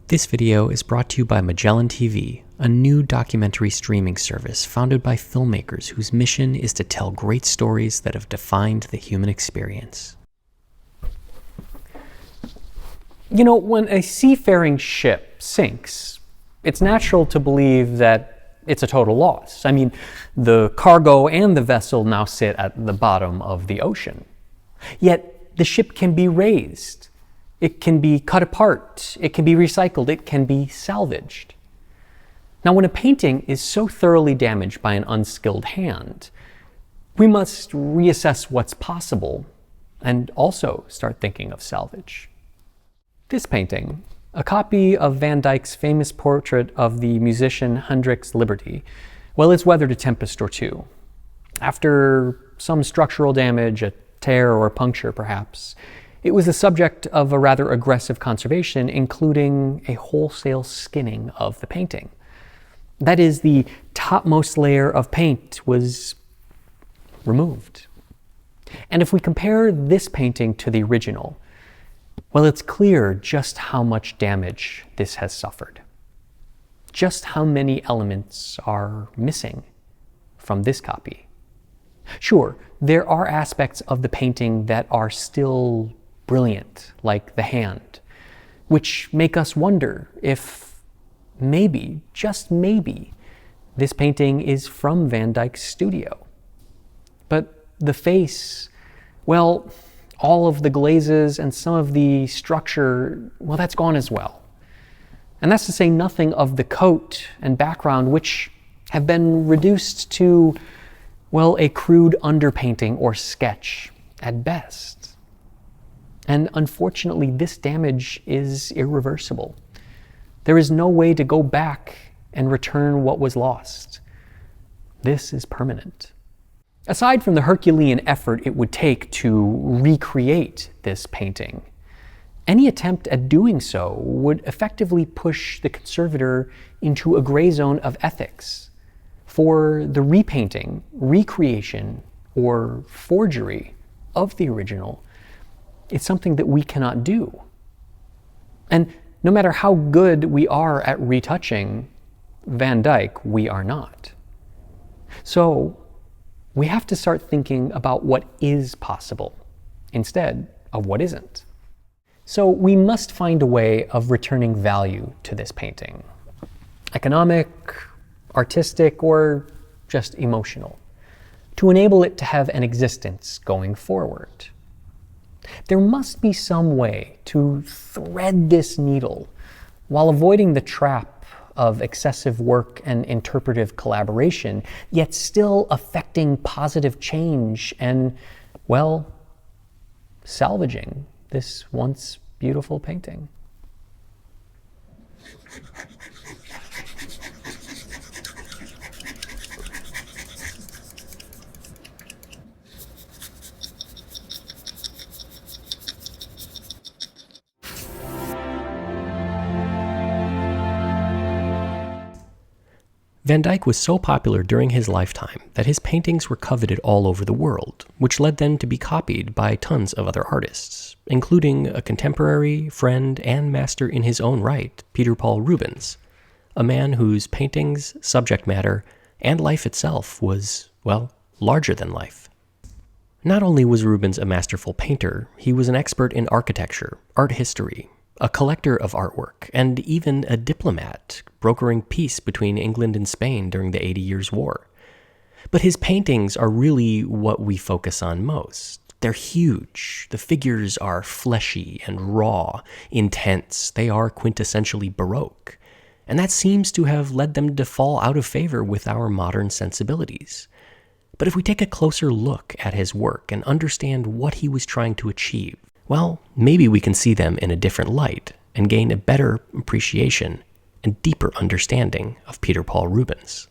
This video is brought to you by Magellan TV, a new documentary streaming service founded by filmmakers whose mission is to tell great stories that have defined the human experience. You know, when a seafaring ship sinks, it's natural to believe that it's a total loss. I mean, the cargo and the vessel now sit at the bottom of the ocean. Yet the ship can be raised. It can be cut apart, it can be recycled, it can be salvaged. Now, when a painting is so thoroughly damaged by an unskilled hand, we must reassess what's possible and also start thinking of salvage. This painting, a copy of Van Dyck's famous portrait of the musician Hendrix Liberty, well, it's weathered a tempest or two. After some structural damage, a tear or a puncture perhaps, it was the subject of a rather aggressive conservation, including a wholesale skinning of the painting. That is, the topmost layer of paint was removed. And if we compare this painting to the original, well, it's clear just how much damage this has suffered. Just how many elements are missing from this copy. Sure, there are aspects of the painting that are still brilliant, like the hand, which make us wonder if maybe, just maybe, this painting is from Van Dyck's studio. But the face, well, all of the glazes and some of the structure, well, that's gone as well. And that's to say nothing of the coat and background, which have been reduced to, well, a crude underpainting or sketch at best. And unfortunately, this damage is irreversible. There is no way to go back and return what was lost. This is permanent. Aside from the Herculean effort it would take to recreate this painting, any attempt at doing so would effectively push the conservator into a gray zone of ethics. For the repainting, recreation, or forgery of the original, it's something that we cannot do. And no matter how good we are at retouching Van Dyck, we are not. So we have to start thinking about what is possible instead of what isn't. So we must find a way of returning value to this painting. Economic, artistic, or just emotional, to enable it to have an existence going forward. There must be some way to thread this needle while avoiding the trap of excessive work and interpretive collaboration, yet still affecting positive change and, well, salvaging this once beautiful painting. Van Dyck was so popular during his lifetime that his paintings were coveted all over the world, which led them to be copied by tons of other artists, including a contemporary, friend, and master in his own right, Peter Paul Rubens, a man whose paintings, subject matter, and life itself was, well, larger than life. Not only was Rubens a masterful painter, he was an expert in architecture, art history, a collector of artwork, and even a diplomat, brokering peace between England and Spain during the 80 Years' War. But his paintings are really what we focus on most. They're huge. The figures are fleshy and raw, intense. They are quintessentially Baroque. And that seems to have led them to fall out of favor with our modern sensibilities. But if we take a closer look at his work and understand what he was trying to achieve, well, maybe we can see them in a different light and gain a better appreciation and deeper understanding of Peter Paul Rubens.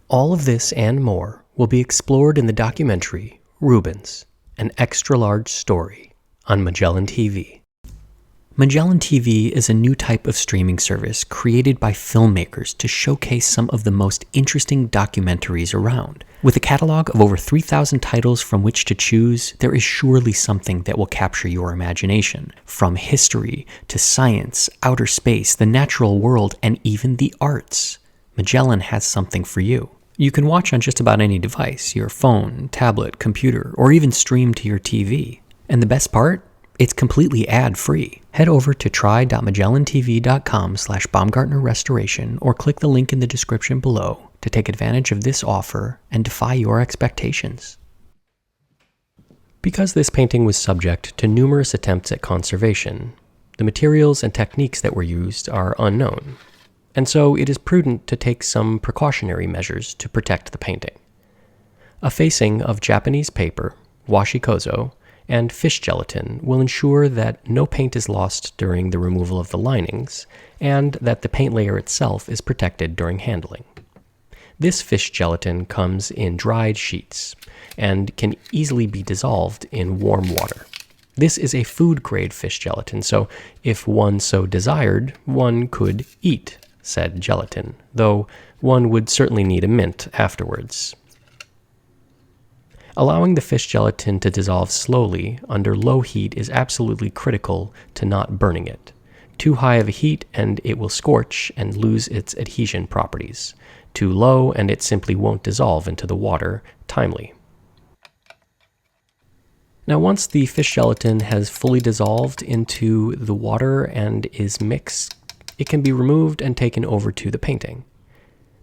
All of this and more will be explored in the documentary Rubens, an extra-large story on Magellan TV. Magellan TV is a new type of streaming service created by filmmakers to showcase some of the most interesting documentaries around. With a catalog of over 3,000 titles from which to choose, there is surely something that will capture your imagination. From history to science, outer space, the natural world, and even the arts, Magellan has something for you. You can watch on just about any device, your phone, tablet, computer, or even stream to your TV. And the best part? It's completely ad-free. Head over to try.magellantv.com/Baumgartner Restoration or click the link in the description below to take advantage of this offer and defy your expectations. Because this painting was subject to numerous attempts at conservation, the materials and techniques that were used are unknown, and so it is prudent to take some precautionary measures to protect the painting. A facing of Japanese paper, washi kozo, and fish gelatin will ensure that no paint is lost during the removal of the linings, and that the paint layer itself is protected during handling. This fish gelatin comes in dried sheets, and can easily be dissolved in warm water. This is a food-grade fish gelatin, so if one so desired, one could eat said gelatin, though one would certainly need a mint afterwards. Allowing the fish gelatin to dissolve slowly under low heat is absolutely critical to not burning it. Too high of a heat and it will scorch and lose its adhesion properties. Too low and it simply won't dissolve into the water timely. Now once the fish gelatin has fully dissolved into the water and is mixed, it can be removed and taken over to the painting.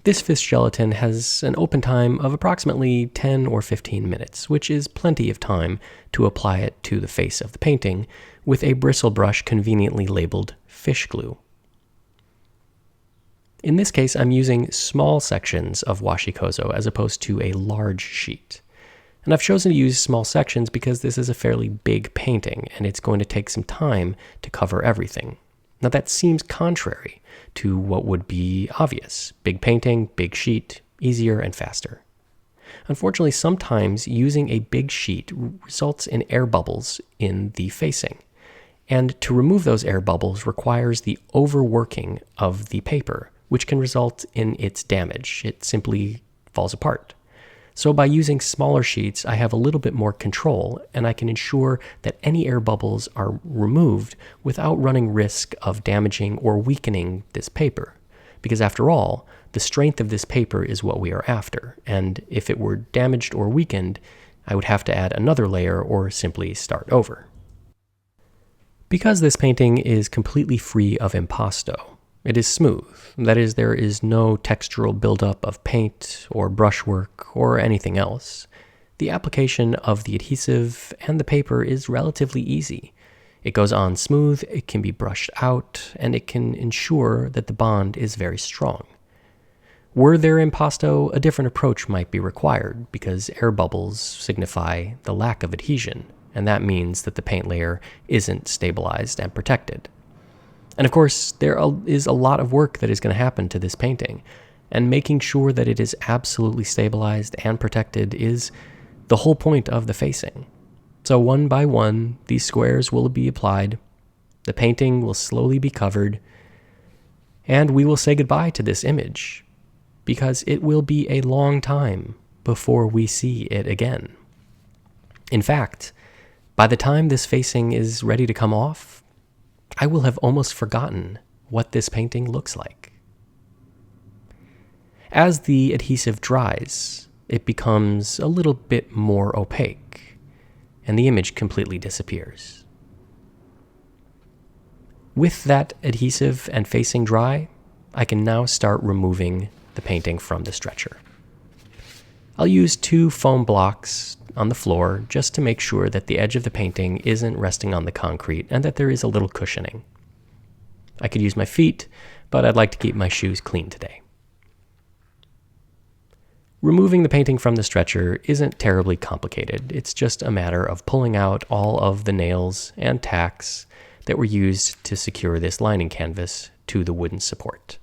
This fish gelatin has an open time of approximately 10 or 15 minutes, which is plenty of time to apply it to the face of the painting with a bristle brush conveniently labeled fish glue. In this case, I'm using small sections of washi kozo as opposed to a large sheet. And I've chosen to use small sections because this is a fairly big painting and it's going to take some time to cover everything. Now that seems contrary to what would be obvious. Big painting, big sheet, easier and faster. Unfortunately, sometimes using a big sheet results in air bubbles in the facing. And to remove those air bubbles requires the overworking of the paper, which can result in its damage. It simply falls apart. So by using smaller sheets, I have a little bit more control, and I can ensure that any air bubbles are removed without running risk of damaging or weakening this paper. Because after all, the strength of this paper is what we are after, and if it were damaged or weakened, I would have to add another layer or simply start over. Because this painting is completely free of impasto, it is smooth. That is, there is no textural buildup of paint or brushwork or anything else. The application of the adhesive and the paper is relatively easy. It goes on smooth, it can be brushed out, and it can ensure that the bond is very strong. Were there impasto, a different approach might be required because air bubbles signify the lack of adhesion, and that means that the paint layer isn't stabilized and protected. And of course, there is a lot of work that is going to happen to this painting, and making sure that it is absolutely stabilized and protected is the whole point of the facing. So one by one, these squares will be applied, the painting will slowly be covered, and we will say goodbye to this image, because it will be a long time before we see it again. In fact, by the time this facing is ready to come off, I will have almost forgotten what this painting looks like. As the adhesive dries, it becomes a little bit more opaque, and the image completely disappears. With that adhesive and facing dry, I can now start removing the painting from the stretcher. I'll use 2 foam blocks on the floor just to make sure that the edge of the painting isn't resting on the concrete and that there is a little cushioning. I could use my feet, but I'd like to keep my shoes clean today. Removing the painting from the stretcher isn't terribly complicated. It's just a matter of pulling out all of the nails and tacks that were used to secure this lining canvas to the wooden support.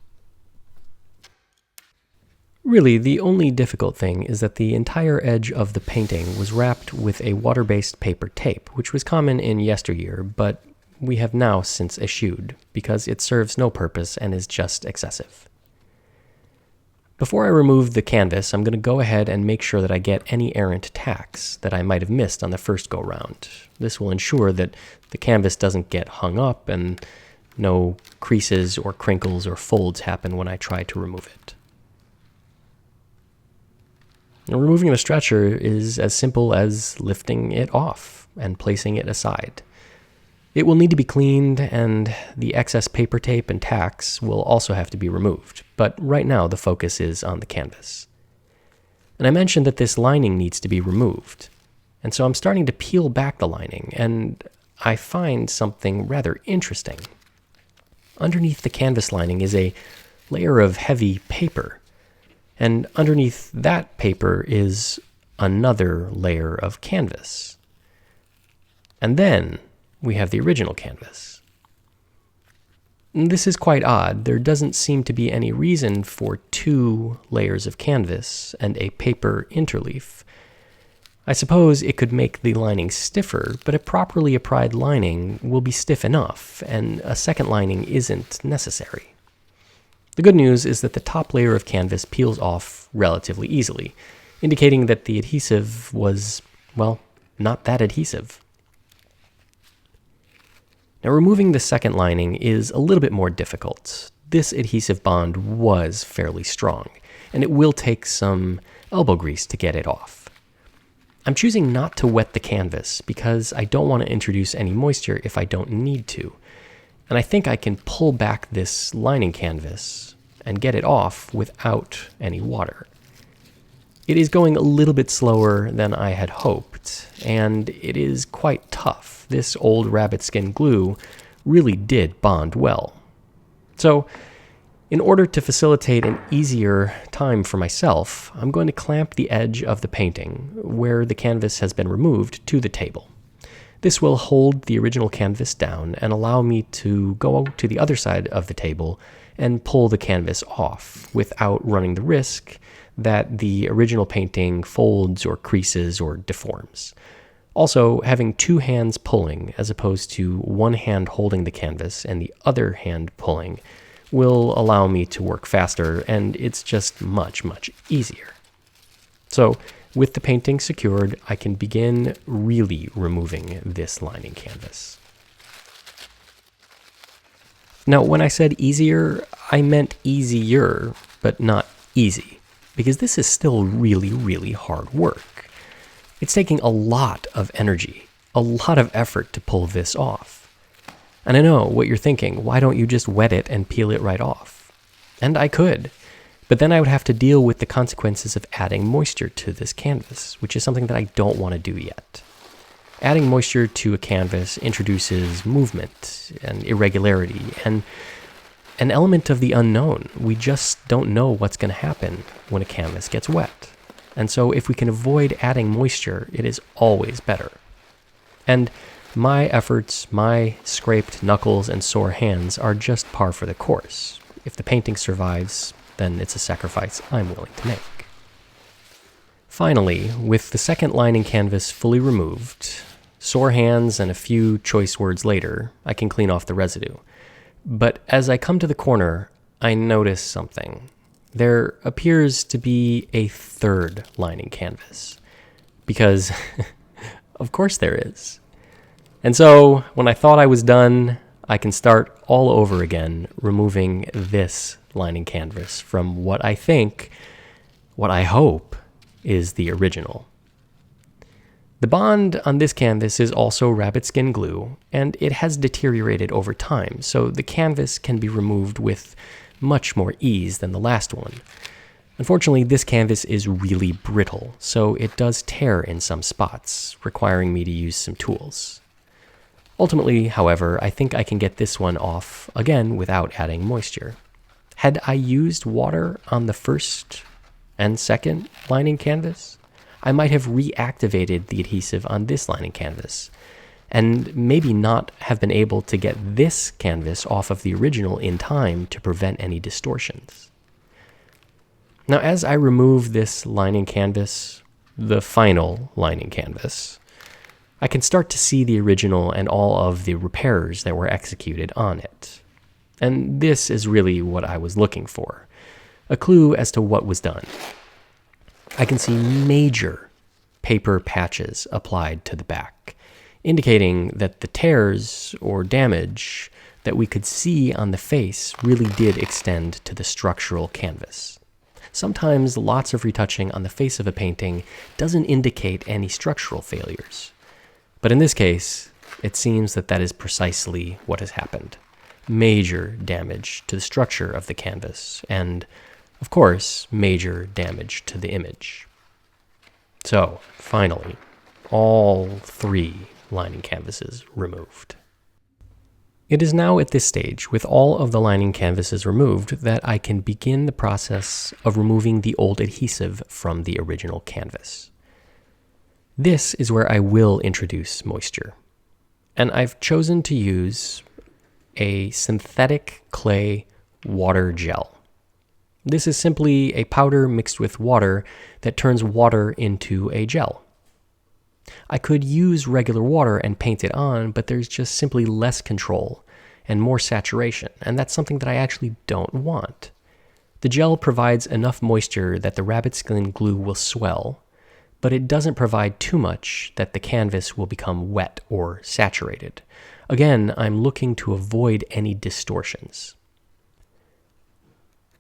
Really, the only difficult thing is that the entire edge of the painting was wrapped with a water-based paper tape, which was common in yesteryear, but we have now since eschewed because it serves no purpose and is just excessive. Before I remove the canvas, I'm going to go ahead and make sure that I get any errant tacks that I might have missed on the first go-round. This will ensure that the canvas doesn't get hung up and no creases or crinkles or folds happen when I try to remove it. Now, removing the stretcher is as simple as lifting it off and placing it aside. It will need to be cleaned, and the excess paper tape and tacks will also have to be removed, but right now the focus is on the canvas. And I mentioned that this lining needs to be removed, and so I'm starting to peel back the lining, and I find something rather interesting. Underneath the canvas lining is a layer of heavy paper, and underneath that paper is another layer of canvas. And then we have the original canvas. This is quite odd. There doesn't seem to be any reason for 2 layers of canvas and a paper interleaf. I suppose it could make the lining stiffer, but a properly applied lining will be stiff enough, and a second lining isn't necessary. The good news is that the top layer of canvas peels off relatively easily, indicating that the adhesive was, well, not that adhesive. Now, removing the second lining is a little bit more difficult. This adhesive bond was fairly strong, and it will take some elbow grease to get it off. I'm choosing not to wet the canvas because I don't want to introduce any moisture if I don't need to, and I think I can pull back this lining canvas and get it off without any water. It is going a little bit slower than I had hoped, and it is quite tough. This old rabbit skin glue really did bond well. So, in order to facilitate an easier time for myself, I'm going to clamp the edge of the painting, where the canvas has been removed, to the table. This will hold the original canvas down and allow me to go to the other side of the table and pull the canvas off without running the risk that the original painting folds or creases or deforms. Also, having 2 hands pulling as opposed to 1 hand holding the canvas and the other hand pulling will allow me to work faster, and it's just much, much easier. So, with the painting secured, I can begin really removing this lining canvas. Now, when I said easier, I meant easier, but not easy, because this is still really, really hard work. It's taking a lot of energy, a lot of effort to pull this off. And I know what you're thinking, why don't you just wet it and peel it right off? And I could, but then I would have to deal with the consequences of adding moisture to this canvas, which is something that I don't want to do yet. Adding moisture to a canvas introduces movement and irregularity and an element of the unknown. We just don't know what's going to happen when a canvas gets wet. And so if we can avoid adding moisture, it is always better. And my efforts, my scraped knuckles and sore hands are just par for the course. If the painting survives, then it's a sacrifice I'm willing to make. Finally, with the second lining canvas fully removed, sore hands and a few choice words later, I can clean off the residue. But as I come to the corner, I notice something. There appears to be a third lining canvas, because of course there is. And so when I thought I was done, I can start all over again, removing this lining canvas from what I hope is the original. The bond on this canvas is also rabbit skin glue, and it has deteriorated over time, so the canvas can be removed with much more ease than the last one. Unfortunately, this canvas is really brittle, so it does tear in some spots, requiring me to use some tools. Ultimately, however, I think I can get this one off again without adding moisture. Had I used water on the first and second lining canvas, I might have reactivated the adhesive on this lining canvas, and maybe not have been able to get this canvas off of the original in time to prevent any distortions. Now, as I remove this lining canvas, the final lining canvas, I can start to see the original and all of the repairs that were executed on it. And this is really what I was looking for, a clue as to what was done. I can see major paper patches applied to the back, indicating that the tears or damage that we could see on the face really did extend to the structural canvas. Sometimes lots of retouching on the face of a painting doesn't indicate any structural failures. But in this case, it seems that that is precisely what has happened. Major damage to the structure of the canvas, and, of course, major damage to the image. So, finally, all 3 lining canvases removed. It is now at this stage, with all of the lining canvases removed, that I can begin the process of removing the old adhesive from the original canvas. This is where I will introduce moisture, and I've chosen to use a synthetic clay water gel. This is simply a powder mixed with water that turns water into a gel. I could use regular water and paint it on, but there's just simply less control and more saturation, and that's something that I actually don't want. The gel provides enough moisture that the rabbit skin glue will swell, but it doesn't provide too much that the canvas will become wet or saturated. Again, I'm looking to avoid any distortions.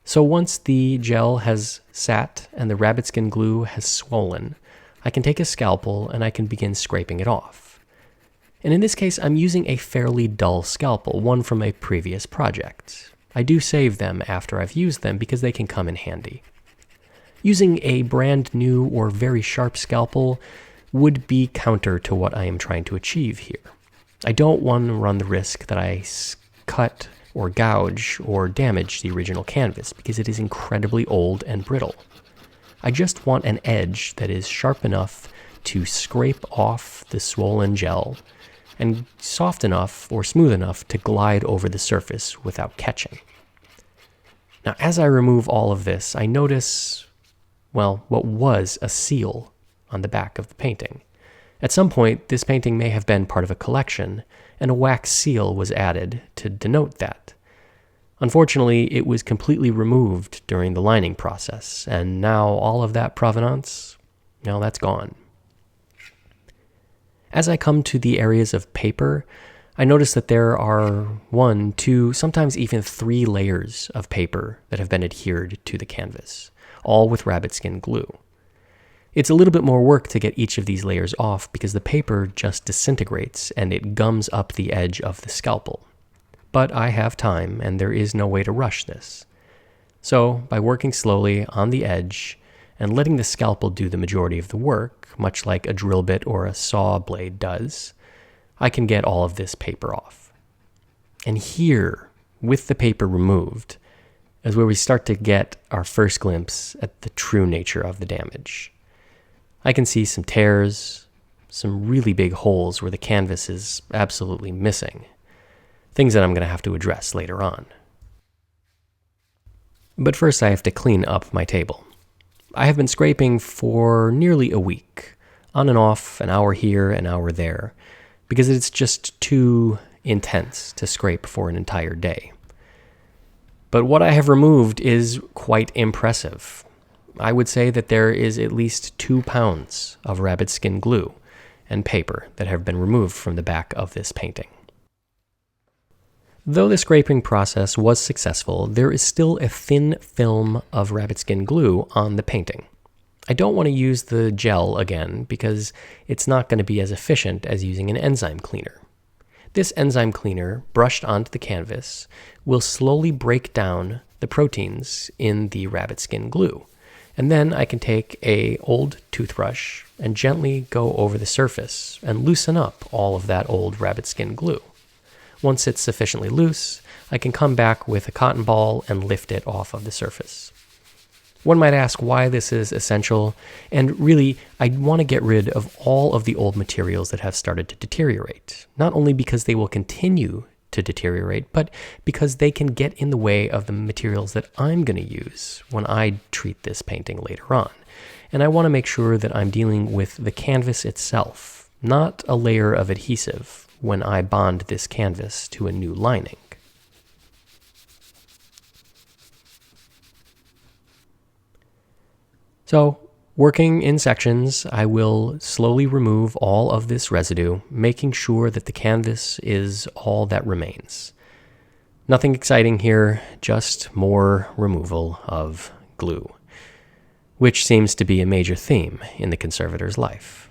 So once the gel has sat and the rabbit skin glue has swollen, I can take a scalpel and I can begin scraping it off. And in this case, I'm using a fairly dull scalpel, one from a previous project. I do save them after I've used them because they can come in handy. Using a brand new or very sharp scalpel would be counter to what I am trying to achieve here. I don't want to run the risk that I cut or gouge or damage the original canvas because it is incredibly old and brittle. I just want an edge that is sharp enough to scrape off the swollen gel and soft enough or smooth enough to glide over the surface without catching. Now, as I remove all of this, I notice, well, what was a seal on the back of the painting. At some point, this painting may have been part of a collection, and a wax seal was added to denote that. Unfortunately, it was completely removed during the lining process, and now all of that provenance, now that's gone. As I come to the areas of paper, I notice that there are 1, 2, sometimes even 3 layers of paper that have been adhered to the canvas, all with rabbit skin glue. It's a little bit more work to get each of these layers off because the paper just disintegrates and it gums up the edge of the scalpel. But I have time and there is no way to rush this. So, by working slowly on the edge and letting the scalpel do the majority of the work, much like a drill bit or a saw blade does, I can get all of this paper off. And here, with the paper removed, is where we start to get our first glimpse at the true nature of the damage. I can see some tears, some really big holes where the canvas is absolutely missing. Things that I'm going to have to address later on. But first I have to clean up my table. I have been scraping for nearly a week, on and off, an hour here, an hour there, because it's just too intense to scrape for an entire day. But what I have removed is quite impressive. I would say that there is at least 2 pounds of rabbit skin glue and paper that have been removed from the back of this painting. Though the scraping process was successful, there is still a thin film of rabbit skin glue on the painting. I don't want to use the gel again because it's not going to be as efficient as using an enzyme cleaner. This enzyme cleaner, brushed onto the canvas, will slowly break down the proteins in the rabbit skin glue. And then I can take an old toothbrush and gently go over the surface and loosen up all of that old rabbit skin glue. Once it's sufficiently loose, I can come back with a cotton ball and lift it off of the surface. One might ask why this is essential, and really, I want to get rid of all of the old materials that have started to deteriorate, not only because they will continue to deteriorate, but because they can get in the way of the materials that I'm going to use when I treat this painting later on. And I want to make sure that I'm dealing with the canvas itself not a layer of adhesive when I bond this canvas to a new lining. So, working in sections, I will slowly remove all of this residue, making sure that the canvas is all that remains. Nothing exciting here, just more removal of glue, which seems to be a major theme in the conservator's life.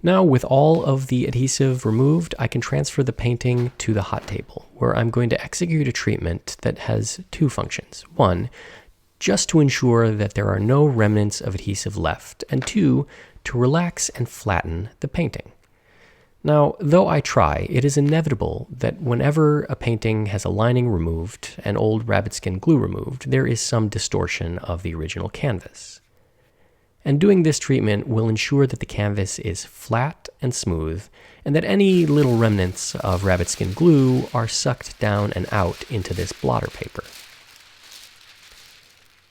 Now, with all of the adhesive removed, I can transfer the painting to the hot table, where I'm going to execute a treatment that has two functions. One, just to ensure that there are no remnants of adhesive left, and two, to relax and flatten the painting. Now, though I try, it is inevitable that whenever a painting has a lining removed and old rabbit skin glue removed, there is some distortion of the original canvas. And doing this treatment will ensure that the canvas is flat and smooth, and that any little remnants of rabbit skin glue are sucked down and out into this blotter paper.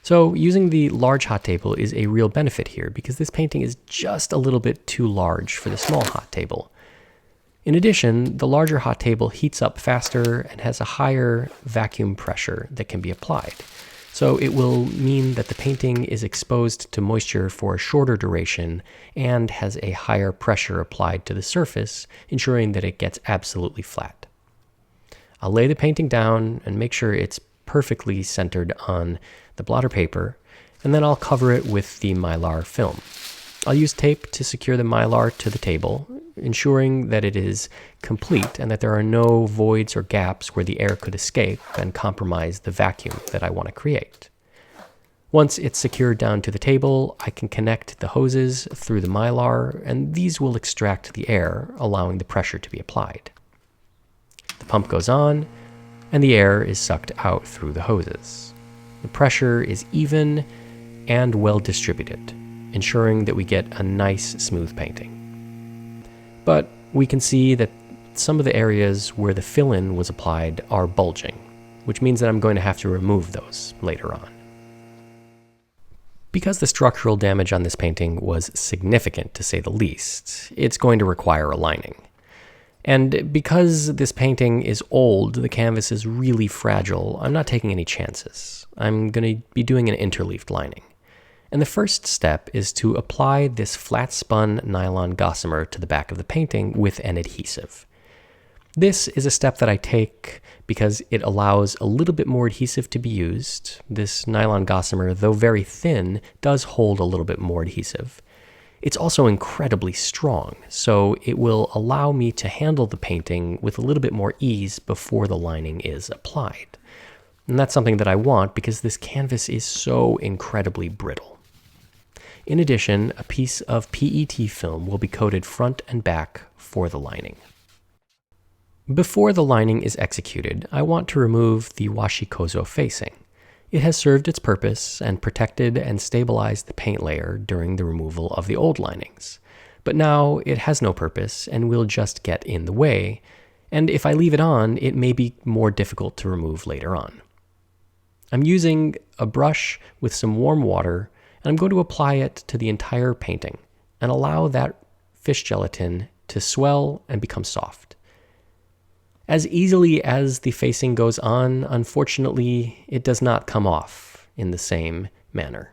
So using the large hot table is a real benefit here because this painting is just a little bit too large for the small hot table. In addition, the larger hot table heats up faster and has a higher vacuum pressure that can be applied. So it will mean that the painting is exposed to moisture for a shorter duration and has a higher pressure applied to the surface, ensuring that it gets absolutely flat. I'll lay the painting down and make sure it's perfectly centered on the blotter paper, and then I'll cover it with the Mylar film. I'll use tape to secure the Mylar to the table, ensuring that it is complete and that there are no voids or gaps where the air could escape and compromise the vacuum that I want to create. Once it's secured down to the table, I can connect the hoses through the Mylar, and these will extract the air, allowing the pressure to be applied. The pump goes on, and the air is sucked out through the hoses. The pressure is even and well distributed, ensuring that we get a nice, smooth painting. But we can see that some of the areas where the fill-in was applied are bulging, which means that I'm going to have to remove those later on. Because the structural damage on this painting was significant, to say the least, it's going to require a lining. And because this painting is old, the canvas is really fragile, I'm not taking any chances. I'm going to be doing an interleaved lining. And the first step is to apply this flat-spun nylon gossamer to the back of the painting with an adhesive. This is a step that I take because it allows a little bit more adhesive to be used. This nylon gossamer, though very thin, does hold a little bit more adhesive. It's also incredibly strong, so it will allow me to handle the painting with a little bit more ease before the lining is applied. And that's something that I want because this canvas is so incredibly brittle. In addition, a piece of PET film will be coated front and back for the lining. Before the lining is executed, I want to remove the washi-kozo facing. It has served its purpose and protected and stabilized the paint layer during the removal of the old linings. But now it has no purpose and will just get in the way, and if I leave it on, it may be more difficult to remove later on. I'm using a brush with some warm water, and I'm going to apply it to the entire painting and allow that fish gelatin to swell and become soft. As easily as the facing goes on, unfortunately, it does not come off in the same manner.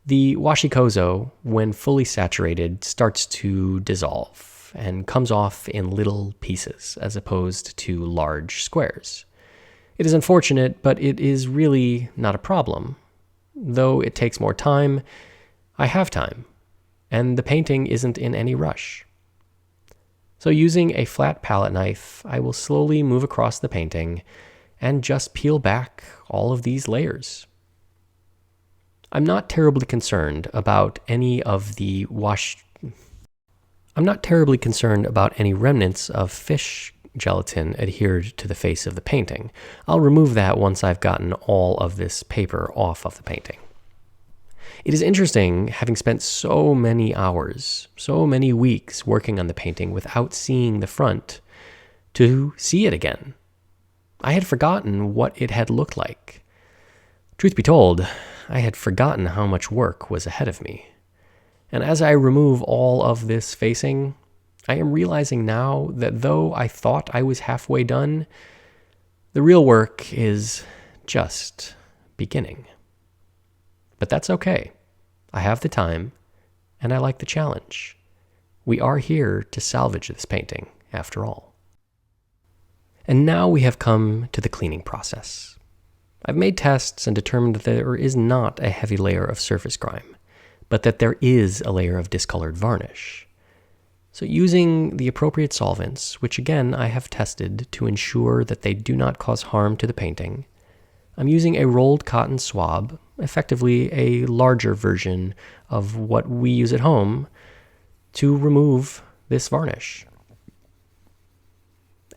The washi-kozo, when fully saturated, starts to dissolve and comes off in little pieces as opposed to large squares. It is unfortunate, but it is really not a problem. Though it takes more time, I have time, and the painting isn't in any rush. So using a flat palette knife, I will slowly move across the painting and just peel back all of these layers. I'm not terribly concerned about any remnants of fish gelatin adhered to the face of the painting. I'll remove that once I've gotten all of this paper off of the painting. It is interesting, having spent so many hours, so many weeks working on the painting without seeing the front, to see it again. I had forgotten what it had looked like. Truth be told, I had forgotten how much work was ahead of me. And as I remove all of this facing, I am realizing now that though I thought I was halfway done, the real work is just beginning. But that's okay. I have the time, and I like the challenge. We are here to salvage this painting, after all. And now we have come to the cleaning process. I've made tests and determined that there is not a heavy layer of surface grime, but that there is a layer of discolored varnish. So using the appropriate solvents, which again I have tested to ensure that they do not cause harm to the painting, I'm using a rolled cotton swab, effectively a larger version of what we use at home, to remove this varnish.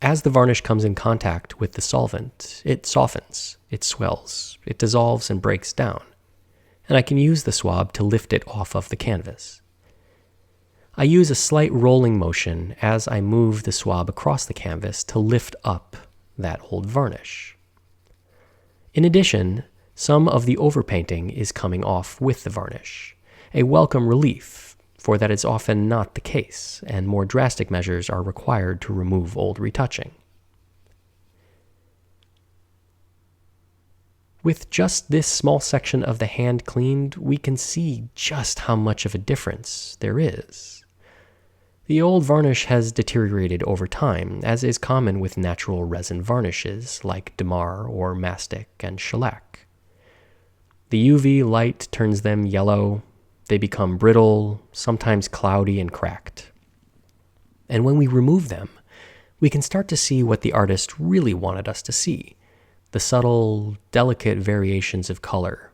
As the varnish comes in contact with the solvent, it softens, it swells, it dissolves and breaks down, and I can use the swab to lift it off of the canvas. I use a slight rolling motion as I move the swab across the canvas to lift up that old varnish. In addition, some of the overpainting is coming off with the varnish, a welcome relief, for that is often not the case, and more drastic measures are required to remove old retouching. With just this small section of the hand cleaned, we can see just how much of a difference there is. The old varnish has deteriorated over time, as is common with natural resin varnishes like Damar or mastic and shellac. The UV light turns them yellow. They become brittle, sometimes cloudy and cracked. And when we remove them, we can start to see what the artist really wanted us to see: the subtle, delicate variations of color,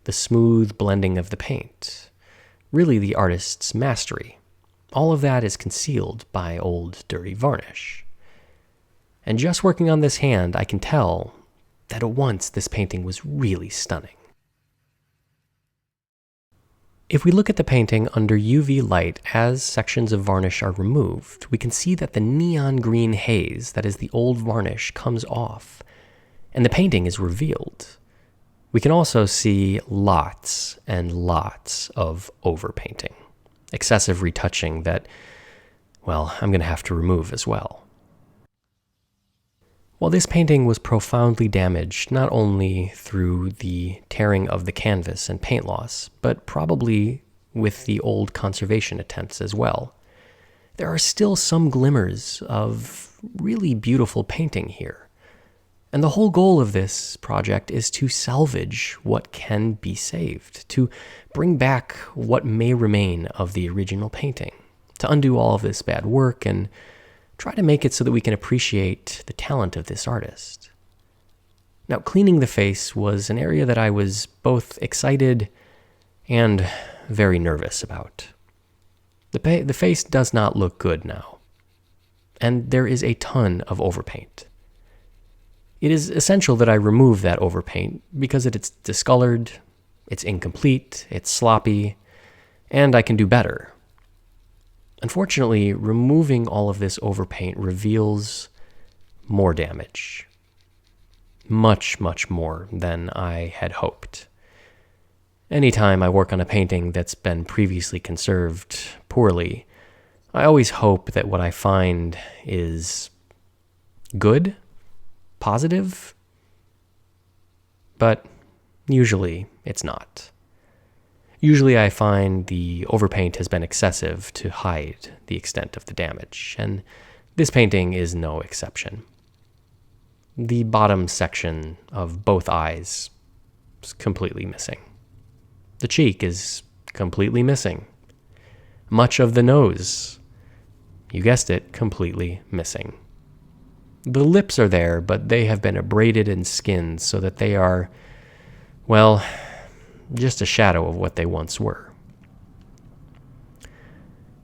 the smooth blending of the paint, really the artist's mastery. All of that is concealed by old, dirty varnish. And just working on this hand, I can tell that at once this painting was really stunning. If we look at the painting under UV light as sections of varnish are removed, we can see that the neon green haze that is the old varnish comes off, and the painting is revealed. We can also see lots and lots of overpainting, excessive retouching that, well, I'm going to have to remove as well. While this painting was profoundly damaged, not only through the tearing of the canvas and paint loss, but probably with the old conservation attempts as well, there are still some glimmers of really beautiful painting here. And the whole goal of this project is to salvage what can be saved, to bring back what may remain of the original painting, to undo all of this bad work and try to make it so that we can appreciate the talent of this artist. Now, cleaning the face was an area that I was both excited and very nervous about. The face does not look good now, and there is a ton of overpaint. It is essential that I remove that overpaint because it's discolored, it's incomplete, it's sloppy, and I can do better. Unfortunately, removing all of this overpaint reveals more damage. Much, much more than I had hoped. Anytime I work on a painting that's been previously conserved poorly, I always hope that what I find is good, positive, but usually it's not. Usually I find the overpaint has been excessive to hide the extent of the damage, and this painting is no exception. The bottom section of both eyes is completely missing. The cheek is completely missing. Much of the nose, you guessed it, completely missing. The lips are there, but they have been abraded and skinned so that they are, well, just a shadow of what they once were.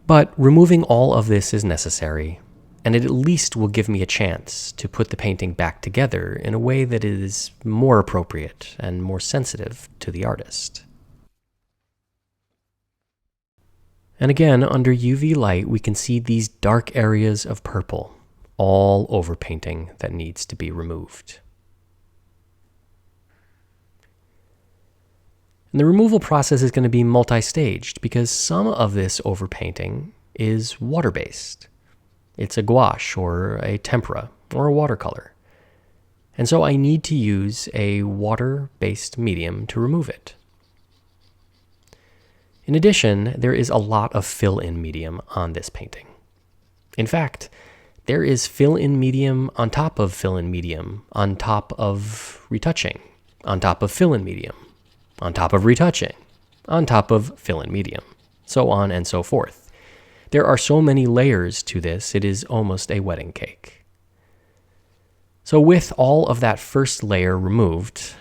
But removing all of this is necessary, and it at least will give me a chance to put the painting back together in a way that is more appropriate and more sensitive to the artist. And again, under UV light, we can see these dark areas of purple, all overpainting that needs to be removed. And the removal process is going to be multi-staged because some of this overpainting is water-based. It's a gouache or a tempera or a watercolor. And so I need to use a water-based medium to remove it. In addition, there is a lot of fill-in medium on this painting. In fact, there is fill-in medium on top of fill-in medium, on top of retouching, on top of fill-in medium, on top of retouching, on top of fill-in medium, so on and so forth. There are so many layers to this, it is almost a wedding cake. So with all of that first layer removed,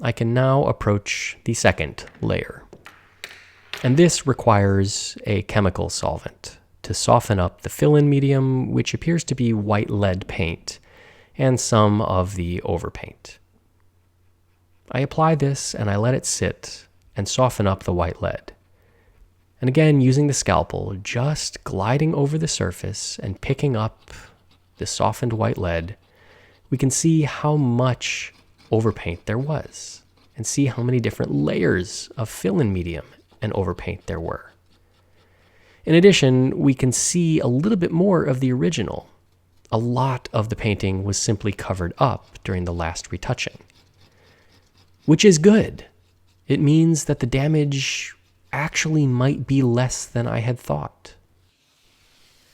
I can now approach the second layer. And this requires a chemical solvent to soften up the fill-in medium, which appears to be white lead paint, and some of the overpaint. I apply this and I let it sit and soften up the white lead. And again, using the scalpel, just gliding over the surface and picking up the softened white lead, we can see how much overpaint there was and see how many different layers of fill-in medium and overpaint there were. In addition, we can see a little bit more of the original. A lot of the painting was simply covered up during the last retouching, which is good. It means that the damage actually might be less than I had thought.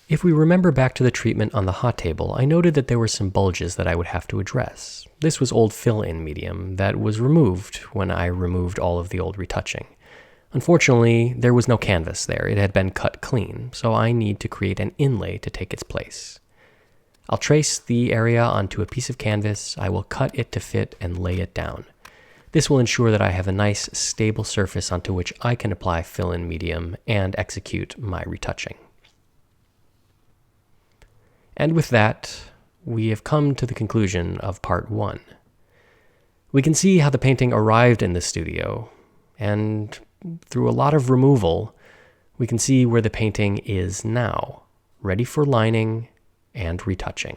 If we remember back to the treatment on the hot table, I noted that there were some bulges that I would have to address. This was old fill-in medium that was removed when I removed all of the old retouching. Unfortunately, there was no canvas there. It had been cut clean, so I need to create an inlay to take its place. I'll trace the area onto a piece of canvas, I will cut it to fit and lay it down. This will ensure that I have a nice, stable surface onto which I can apply fill-in medium and execute my retouching. And with that, we have come to the conclusion of part 1. We can see how the painting arrived in the studio, and through a lot of removal, we can see where the painting is now, ready for lining and retouching.